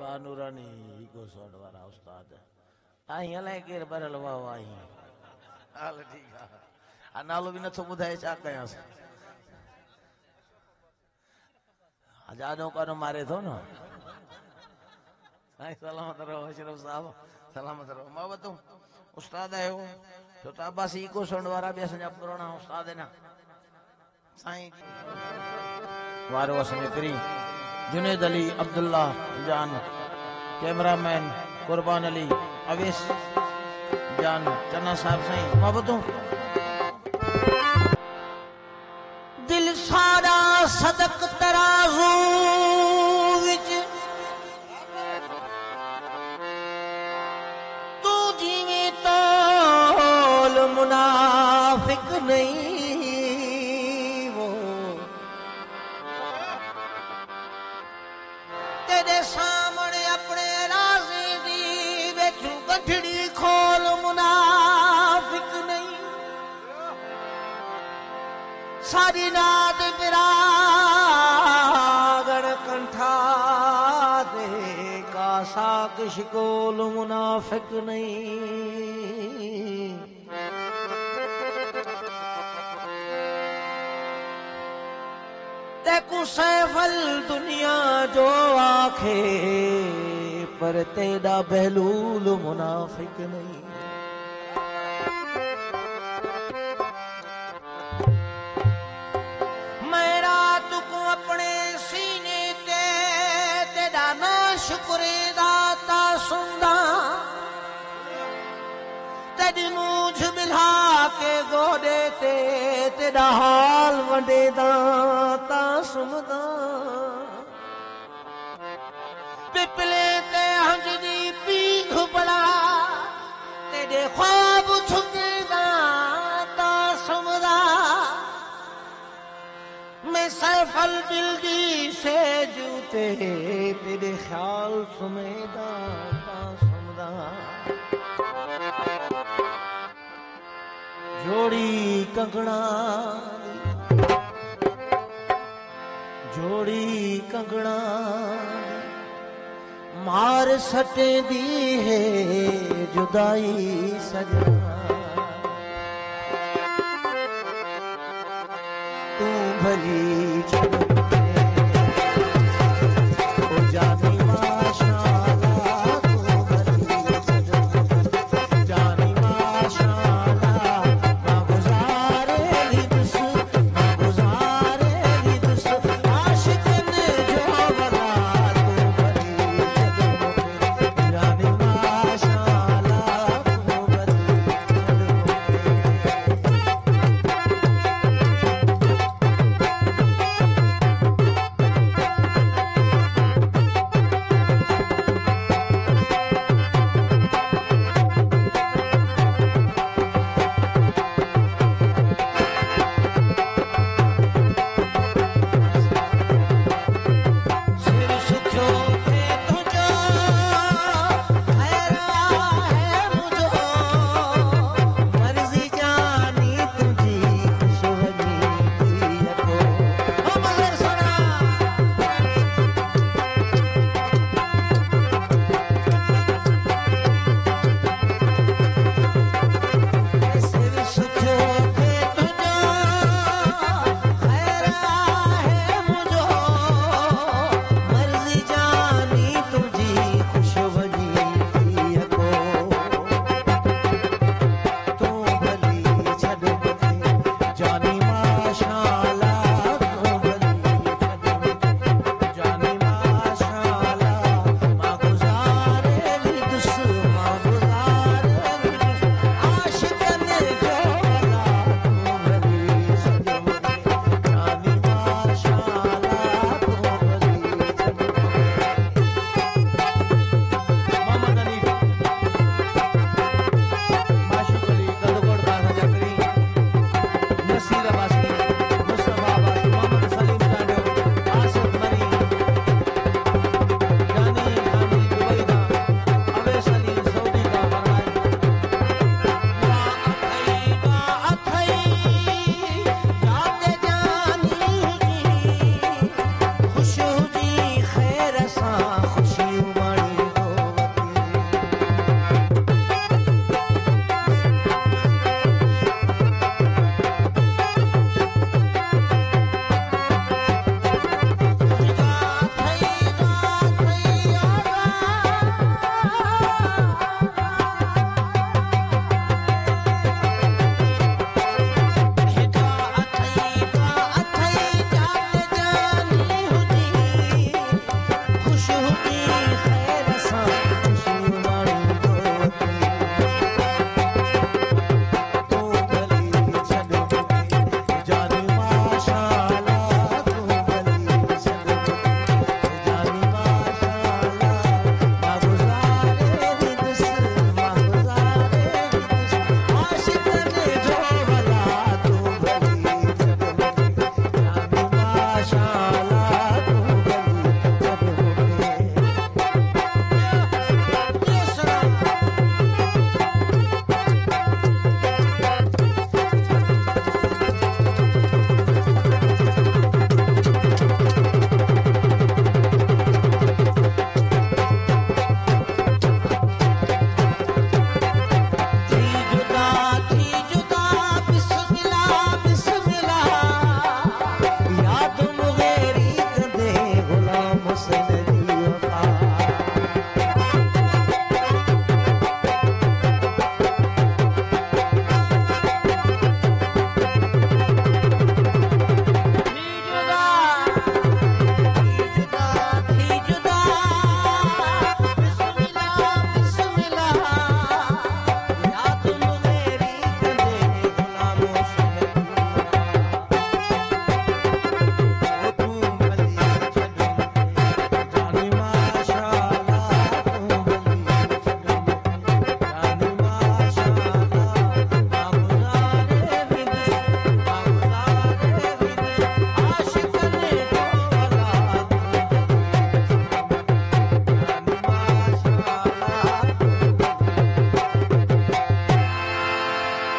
वाह नूरानी इको सोड वारा उस्ताद आई हले केर बरल वाह आई हाल ठीक है नालो भी नथो बुधाए छा कयास आजादो कानो मारे थो न साईं सलामत रहो अशरफ साहब सलामत रहो मां बतो उस्ताद आयो तो ताबासी इको सोड वारा भी असा पुराना उस्ताद है ना साईं वारो असने करी जुनेद अली अब्दुल्ला जान कैमरामैन कुर्बान अली अवेश जान चन्ना साहब साईं मोहब्बतों दिल सारा सदक तराजू विच तू जीवे तोल मुनाफिक नहीं सामने अपने राज़ी दी बैठू गठड़ी खोल मुनाफिक नहीं सारी नाद बिरागड़ कंठा दे का साकिश कोल मुनाफिक नहीं तेकू सैफल दुनिया जो आखे पर तेरा बहलूल मुनाफिक नहीं मैं रात को अपने सीने ते तेरा ना शुक्रे दाता सुनदा तेरी मूझ मिला के गोडे ते तेरा हाल वंडे दाता सुनदा पिपले ते हंजदी पीघ बड़ा तेरे ख्वाब छुके दाता सुनदा मैं सैफल दिलदी से जूते तेरे ख्याल सुने दाता सुनदा जोड़ी कंगना मार सटे दी है जुदाई सजना तू भली